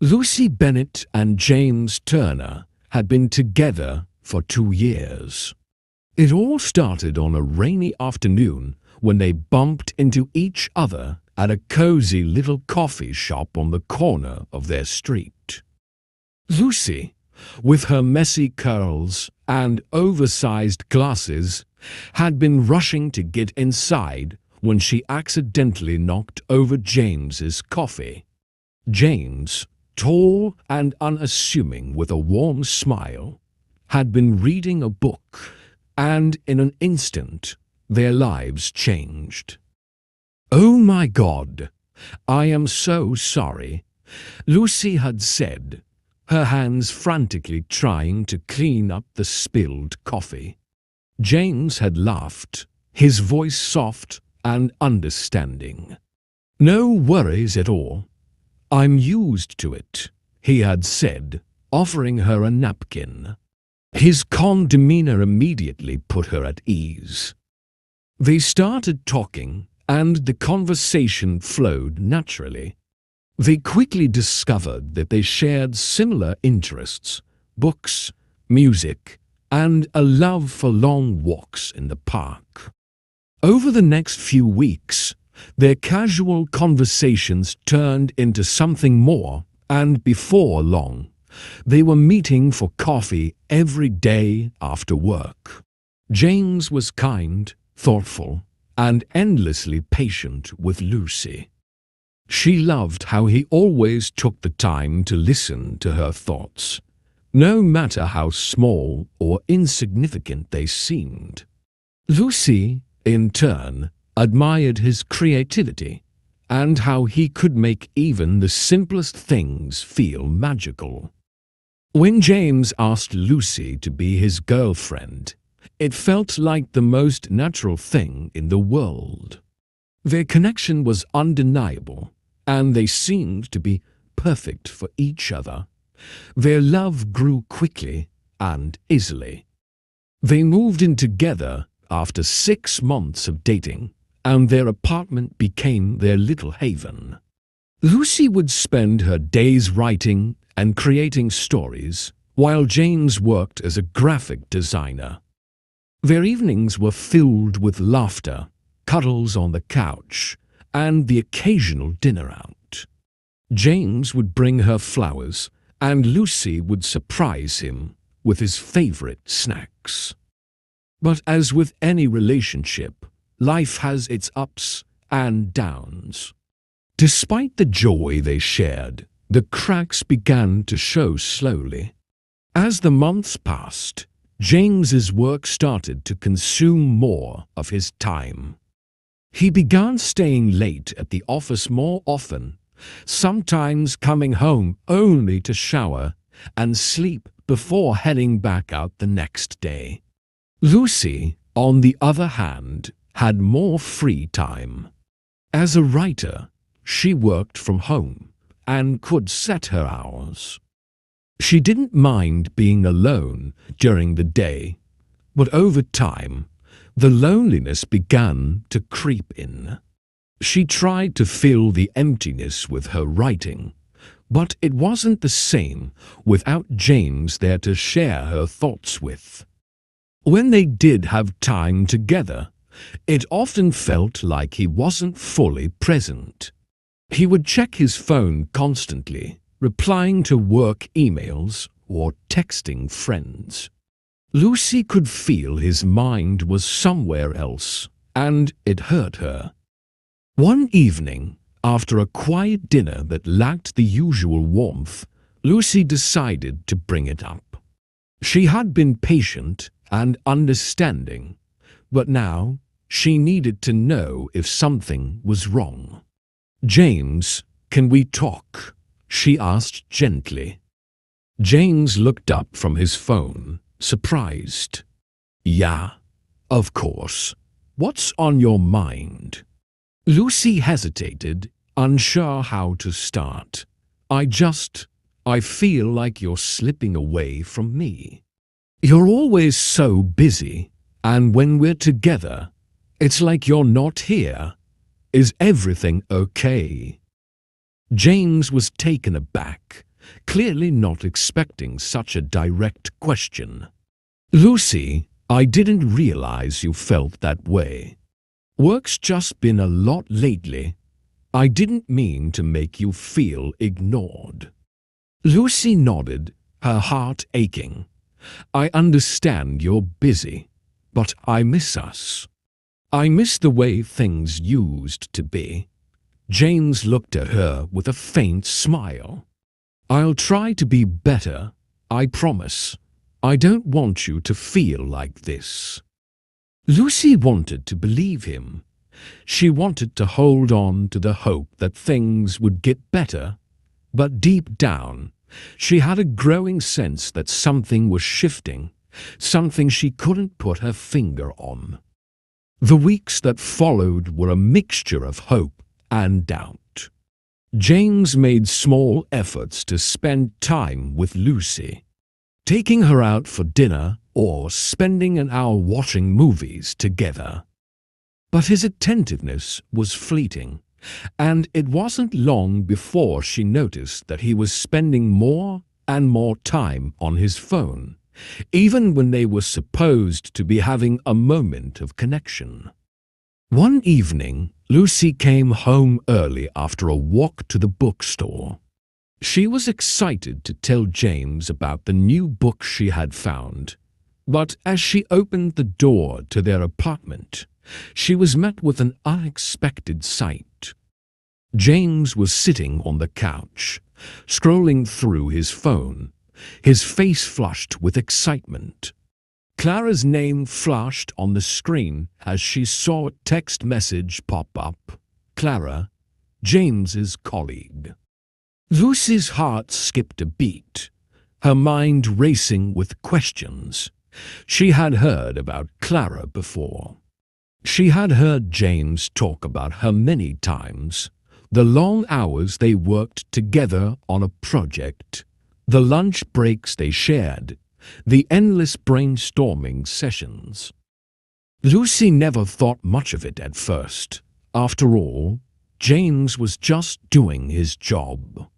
Lucy Bennett and James Turner had been together for 2 years. It all started on a rainy afternoon when they bumped into each other at a cozy little coffee shop on the corner of their street. Lucy, with her messy curls and oversized glasses, had been rushing to get inside when she accidentally knocked over James's coffee. James, tall and unassuming with a warm smile, had been reading a book, and in an instant their lives changed. "Oh my God, I am so sorry," Lucy had said, her hands frantically trying to clean up the spilled coffee. James had laughed, his voice soft and understanding. "No worries at all. I'm used to it," he had said, offering her a napkin. His calm demeanor immediately put her at ease. They started talking, and the conversation flowed naturally. They quickly discovered that they shared similar interests: books, music, and a love for long walks in the park. Over the next few weeks, their casual conversations turned into something more, and before long, they were meeting for coffee every day after work. James was kind, thoughtful, and endlessly patient with Lucy. She loved how he always took the time to listen to her thoughts, no matter how small or insignificant they seemed. Lucy, in turn, admired his creativity and how he could make even the simplest things feel magical. When James asked Lucy to be his girlfriend, it felt like the most natural thing in the world. Their connection was undeniable, and they seemed to be perfect for each other. Their love grew quickly and easily. They moved in together after 6 months of dating, and their apartment became their little haven. Lucy would spend her days writing and creating stories, while James worked as a graphic designer. Their evenings were filled with laughter, cuddles on the couch, and the occasional dinner out. James would bring her flowers, and Lucy would surprise him with his favorite snacks. But as with any relationship, life has its ups and downs. Despite the joy they shared, the cracks began to show slowly. As the months passed, James's work started to consume more of his time. He began staying late at the office more often, sometimes coming home only to shower and sleep before heading back out the next day. Lucy, on the other hand, had more free time. As a writer, she worked from home and could set her hours. She didn't mind being alone during the day, but over time, the loneliness began to creep in. She tried to fill the emptiness with her writing, but it wasn't the same without James there to share her thoughts with. When they did have time together, it often felt like he wasn't fully present. He would check his phone constantly, replying to work emails or texting friends. Lucy could feel his mind was somewhere else, and it hurt her. One evening, after a quiet dinner that lacked the usual warmth, Lucy decided to bring it up. She had been patient and understanding, but now she needed to know if something was wrong. "James, can we talk?" she asked gently. James looked up from his phone, surprised. "Yeah, of course. What's on your mind?" Lucy hesitated, unsure how to start. I feel like you're slipping away from me. You're always so busy, and when we're together, it's like you're not here. Is everything okay?" James was taken aback, clearly not expecting such a direct question. "Lucy, I didn't realize you felt that way. Work's just been a lot lately. I didn't mean to make you feel ignored." Lucy nodded, her heart aching. "I understand you're busy, but I miss us. I miss the way things used to be." James looked at her with a faint smile. "I'll try to be better, I promise. I don't want you to feel like this." Lucy wanted to believe him. She wanted to hold on to the hope that things would get better, but deep down, she had a growing sense that something was shifting, something she couldn't put her finger on. The weeks that followed were a mixture of hope and doubt. James made small efforts to spend time with Lucy, taking her out for dinner or spending an hour watching movies together. But his attentiveness was fleeting, and it wasn't long before she noticed that he was spending more and more time on his phone, even when they were supposed to be having a moment of connection. One evening, Lucy came home early after a walk to the bookstore. She was excited to tell James about the new book she had found, but as she opened the door to their apartment, she was met with an unexpected sight. James was sitting on the couch, scrolling through his phone, his face flushed with excitement. Clara's name flashed on the screen as she saw a text message pop up. Clara, James's colleague. Lucy's heart skipped a beat, her mind racing with questions. She had heard about Clara before. She had heard James talk about her many times, the long hours they worked together on a project, the lunch breaks they shared, the endless brainstorming sessions. Lucy never thought much of it at first. After all, James was just doing his job.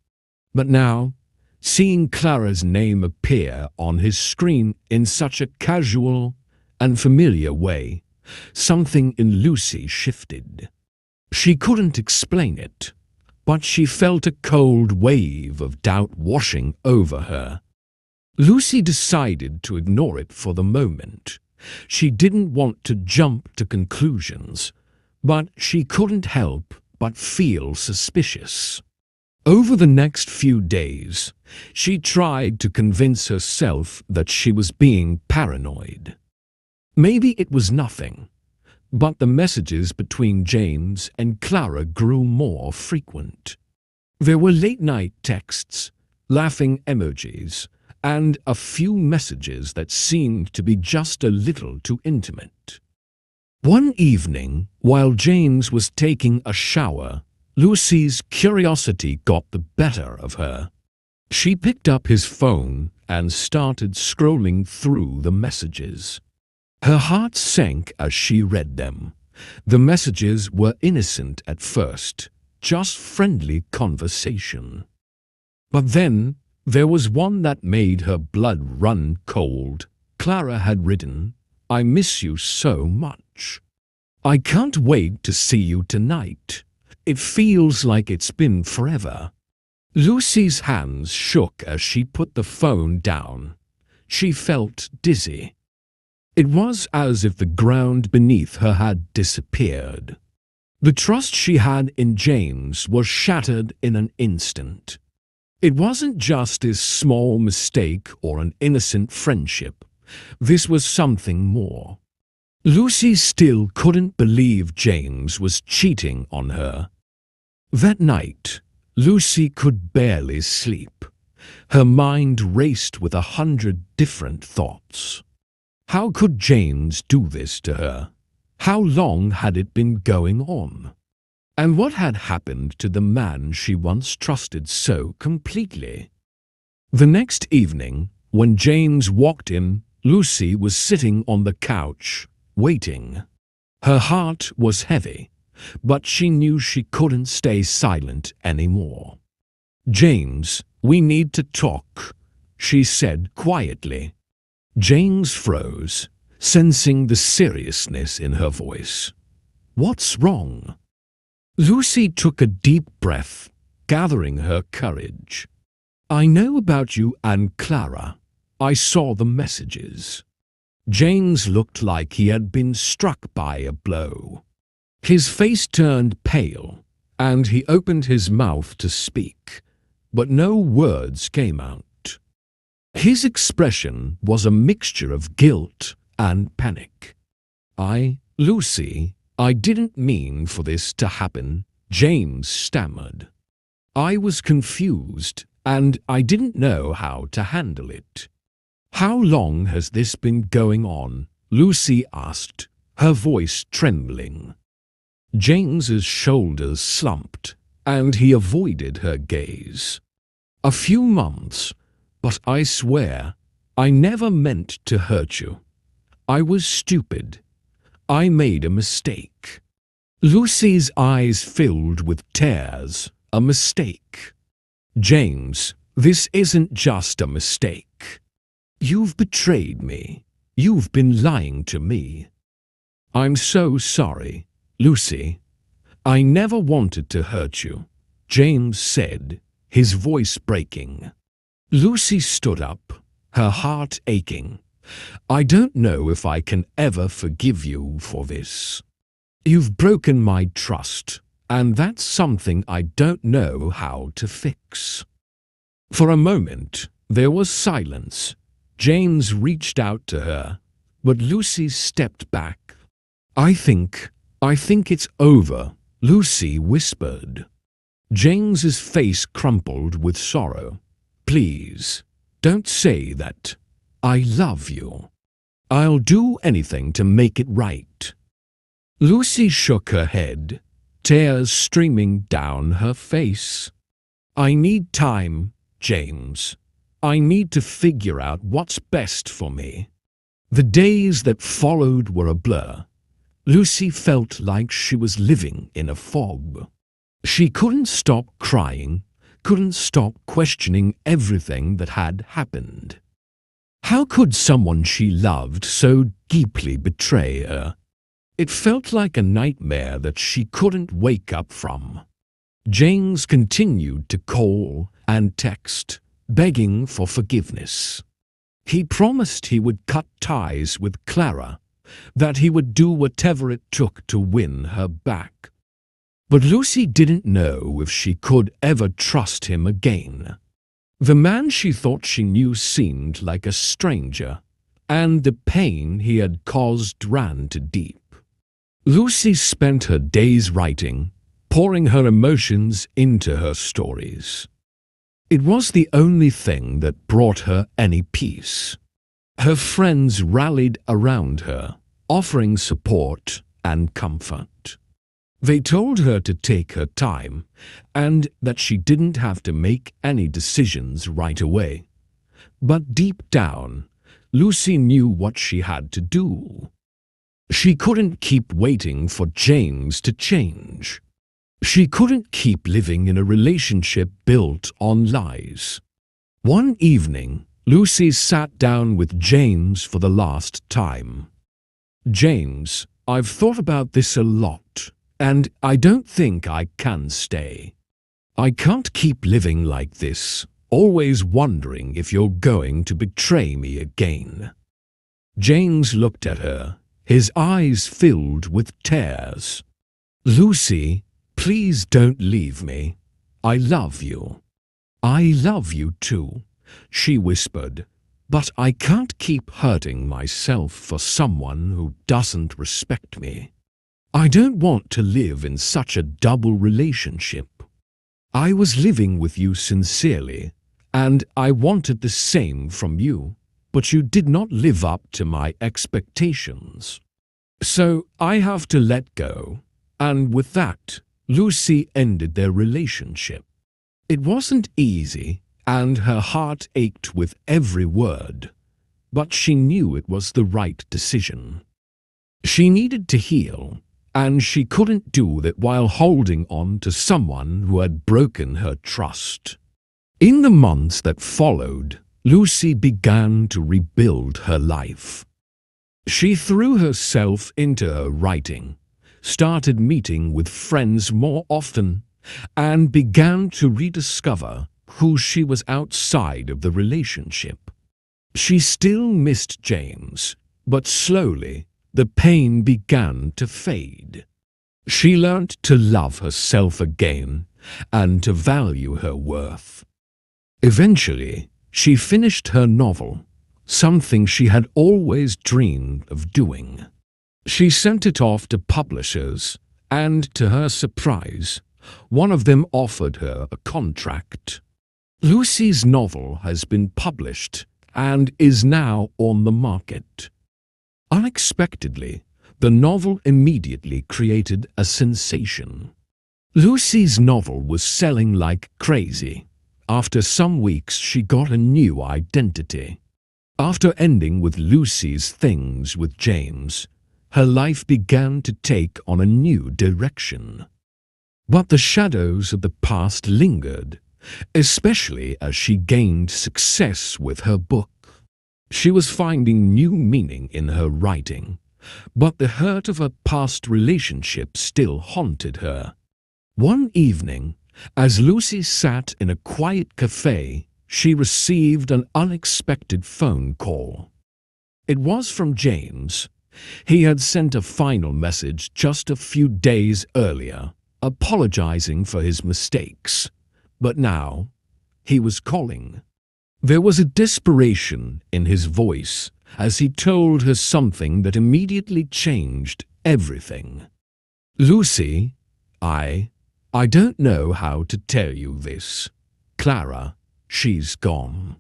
But now, seeing Clara's name appear on his screen in such a casual and familiar way, something in Lucy shifted. She couldn't explain it, but she felt a cold wave of doubt washing over her. Lucy decided to ignore it for the moment. She didn't want to jump to conclusions, but she couldn't help but feel suspicious. Over the next few days, she tried to convince herself that she was being paranoid. Maybe it was nothing, but the messages between James and Clara grew more frequent. There were late-night texts, laughing emojis, and a few messages that seemed to be just a little too intimate. One evening, while James was taking a shower, Lucy's curiosity got the better of her. She picked up his phone and started scrolling through the messages. Her heart sank as she read them. The messages were innocent at first, just friendly conversation. But then, there was one that made her blood run cold. Clara had written, "I miss you so much. I can't wait to see you tonight. It feels like it's been forever." Lucy's hands shook as she put the phone down. She felt dizzy. It was as if the ground beneath her had disappeared. The trust she had in James was shattered in an instant. It wasn't just a small mistake or an innocent friendship. This was something more. Lucy still couldn't believe James was cheating on her. That night, Lucy could barely sleep. Her mind raced with 100 different thoughts. How could James do this to her? How long had it been going on? And what had happened to the man she once trusted so completely? The next evening, when James walked in, Lucy was sitting on the couch, waiting. Her heart was heavy, but she knew she couldn't stay silent anymore. "James, we need to talk," she said quietly. James froze, sensing the seriousness in her voice. "What's wrong?" Lucy took a deep breath, gathering her courage. "I know about you and Clara. I saw the messages." James looked like he had been struck by a blow. His face turned pale, and he opened his mouth to speak, but no words came out. His expression was a mixture of guilt and panic. Lucy, I didn't mean for this to happen," James stammered. "I was confused, and I didn't know how to handle it." "How long has this been going on?" Lucy asked, her voice trembling. James's shoulders slumped, and he avoided her gaze. "A few months, but I swear, I never meant to hurt you. I was stupid. I made a mistake." Lucy's eyes filled with tears. "A mistake?" "James, this isn't just a mistake. You've betrayed me. You've been lying to me." "I'm so sorry, Lucy. I never wanted to hurt you," James said, his voice breaking. Lucy stood up, her heart aching. "I don't know if I can ever forgive you for this. You've broken my trust, and that's something I don't know how to fix." For a moment, there was silence. James reached out to her, but Lucy stepped back. I think it's over," Lucy whispered. James's face crumpled with sorrow. "Please, don't say that. I love you. I'll do anything to make it right." Lucy shook her head, tears streaming down her face. "I need time, James. I need to figure out what's best for me." The days that followed were a blur. Lucy felt like she was living in a fog. She couldn't stop crying, couldn't stop questioning everything that had happened. How could someone she loved so deeply betray her? It felt like a nightmare that she couldn't wake up from. James continued to call and text, begging for forgiveness. He promised he would cut ties with Clara, that he would do whatever it took to win her back. But Lucy didn't know if she could ever trust him again. The man she thought she knew seemed like a stranger, and the pain he had caused ran too deep. Lucy spent her days writing, pouring her emotions into her stories. It was the only thing that brought her any peace. Her friends rallied around her, offering support and comfort. They told her to take her time and that she didn't have to make any decisions right away. But deep down, Lucy knew what she had to do. She couldn't keep waiting for James to change. She couldn't keep living in a relationship built on lies. One evening, Lucy sat down with James for the last time. "James, I've thought about this a lot, and I don't think I can stay. I can't keep living like this, always wondering if you're going to betray me again." James looked at her, his eyes filled with tears. "Lucy, please don't leave me. I love you." "I love you too," she whispered, "but I can't keep hurting myself for someone who doesn't respect me. I don't want to live in such a double relationship. I was living with you sincerely, and I wanted the same from you, but you did not live up to my expectations. So I have to let go." And with that, Lucy ended their relationship. It wasn't easy, and her heart ached with every word, but she knew it was the right decision. She needed to heal, and she couldn't do that while holding on to someone who had broken her trust. In the months that followed, Lucy began to rebuild her life. She threw herself into her writing, started meeting with friends more often, and began to rediscover who she was outside of the relationship. She still missed James, but slowly the pain began to fade. She learned to love herself again and to value her worth. Eventually, she finished her novel, something she had always dreamed of doing. She sent it off to publishers, and to her surprise, one of them offered her a contract. Lucy's novel has been published and is now on the market. Unexpectedly, the novel immediately created a sensation. Lucy's novel was selling like crazy. After some weeks, she got a new identity. After ending with Lucy's things with James, her life began to take on a new direction. But the shadows of the past lingered, especially as she gained success with her book. She was finding new meaning in her writing, but the hurt of her past relationship still haunted her. One evening, as Lucy sat in a quiet cafe, she received an unexpected phone call. It was from James. He had sent a final message just a few days earlier, apologizing for his mistakes. But now, he was calling. There was a desperation in his voice as he told her something that immediately changed everything. Lucy, I don't know how to tell you this. Clara, she's gone.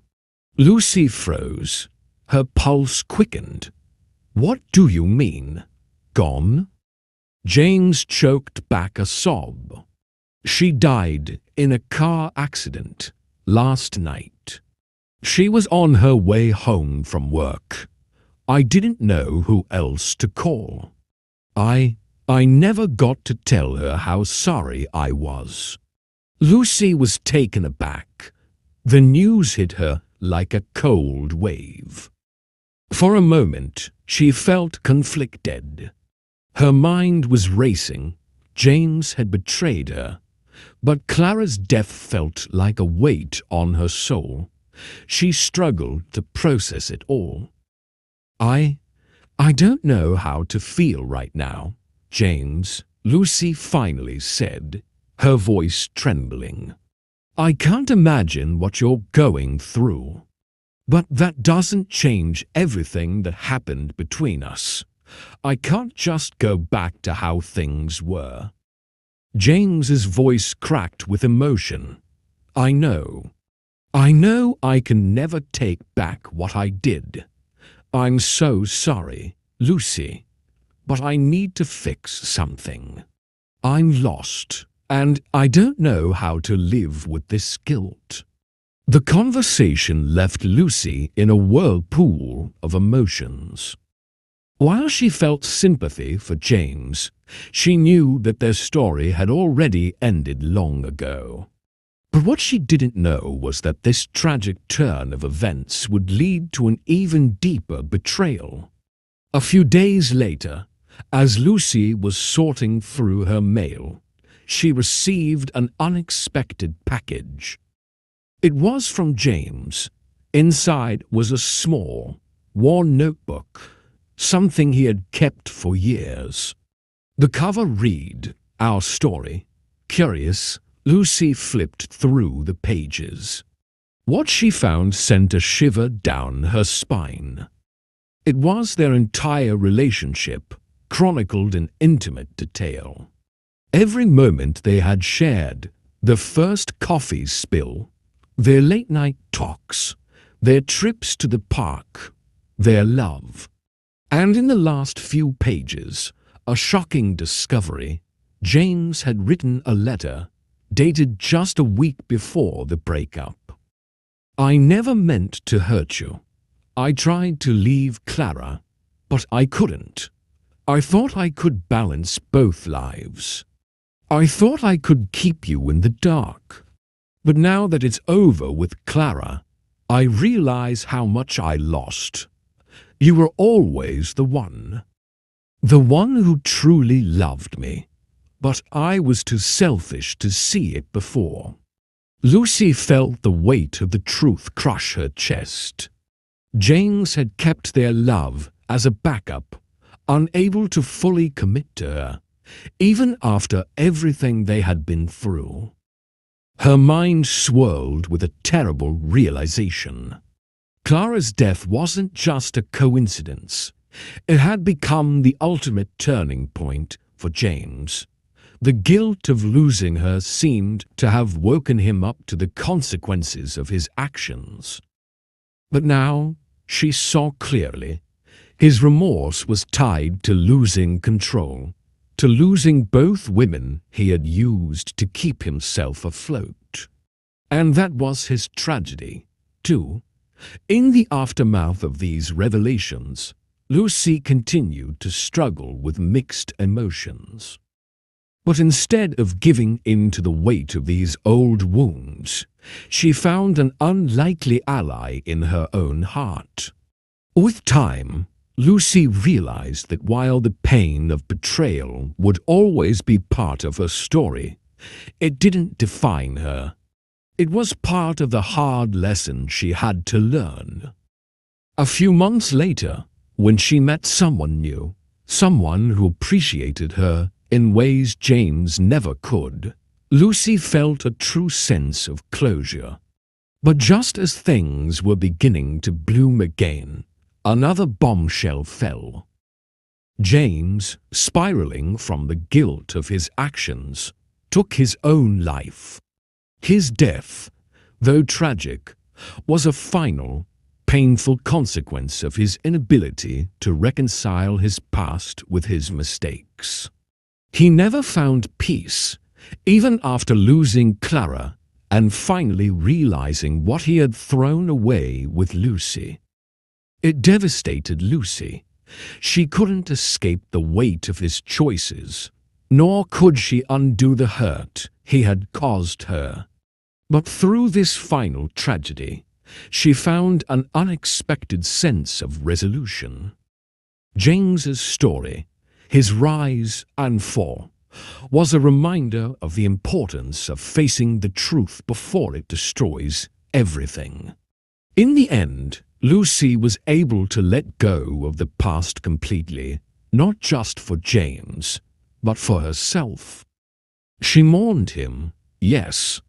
Lucy froze. Her pulse quickened. What do you mean? Gone? James choked back a sob. She died in a car accident last night. She was on her way home from work. I didn't know who else to call. I never got to tell her how sorry I was. Lucy was taken aback. The news hit her like a cold wave. For a moment, she felt conflicted. Her mind was racing. James had betrayed her. But Clara's death felt like a weight on her soul. She struggled to process it all. I don't know how to feel right now, James, Lucy finally said, her voice trembling. I can't imagine what you're going through. But that doesn't change everything that happened between us. I can't just go back to how things were. James's voice cracked with emotion. I know I can never take back what I did. I'm so sorry, Lucy, but I need to fix something. I'm lost, and I don't know how to live with this guilt. The conversation left Lucy in a whirlpool of emotions. While she felt sympathy for James, she knew that their story had already ended long ago. But what she didn't know was that this tragic turn of events would lead to an even deeper betrayal. A few days later, as Lucy was sorting through her mail, she received an unexpected package. It was from James. Inside was a small, worn notebook, something he had kept for years. The cover read, Our Story. Curious, Lucy flipped through the pages. What she found sent a shiver down her spine. It was their entire relationship, chronicled in intimate detail. Every moment they had shared, the first coffee spill, their late-night talks, their trips to the park, their love. And in the last few pages, a shocking discovery. James had written a letter, dated just a week before the breakup. I never meant to hurt you. I tried to leave Clara, but I couldn't. I thought I could balance both lives. I thought I could keep you in the dark. But now that it's over with Clara, I realize how much I lost. You were always the one who truly loved me, but I was too selfish to see it before." Lucy felt the weight of the truth crush her chest. James had kept their love as a backup, unable to fully commit to her, even after everything they had been through. Her mind swirled with a terrible realization. Clara's death wasn't just a coincidence. It had become the ultimate turning point for James. The guilt of losing her seemed to have woken him up to the consequences of his actions. But now she saw clearly. His remorse was tied to losing control, to losing both women he had used to keep himself afloat. And that was his tragedy, too. In the aftermath of these revelations, Lucy continued to struggle with mixed emotions. But instead of giving in to the weight of these old wounds, she found an unlikely ally in her own heart. With time, Lucy realized that while the pain of betrayal would always be part of her story, it didn't define her. It was part of the hard lesson she had to learn. A few months later, when she met someone new, someone who appreciated her in ways James never could, Lucy felt a true sense of closure. But just as things were beginning to bloom again, another bombshell fell. James, spiraling from the guilt of his actions, took his own life. His death, though tragic, was a final, painful consequence of his inability to reconcile his past with his mistakes. He never found peace, even after losing Clara and finally realizing what he had thrown away with Lucy. It devastated Lucy. She couldn't escape the weight of his choices, nor could she undo the hurt he had caused her. But through this final tragedy, she found an unexpected sense of resolution. James's story, his rise and fall, was a reminder of the importance of facing the truth before it destroys everything. In the end, Lucy was able to let go of the past completely, not just for James, but for herself. She mourned him, yes,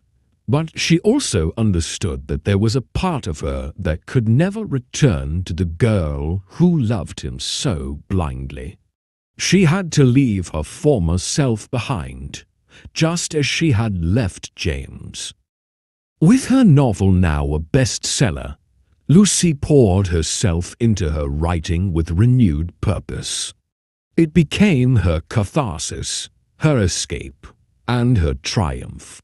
but she also understood that there was a part of her that could never return to the girl who loved him so blindly. She had to leave her former self behind, just as she had left James. With her novel now a bestseller, Lucy poured herself into her writing with renewed purpose. It became her catharsis, her escape, and her triumph.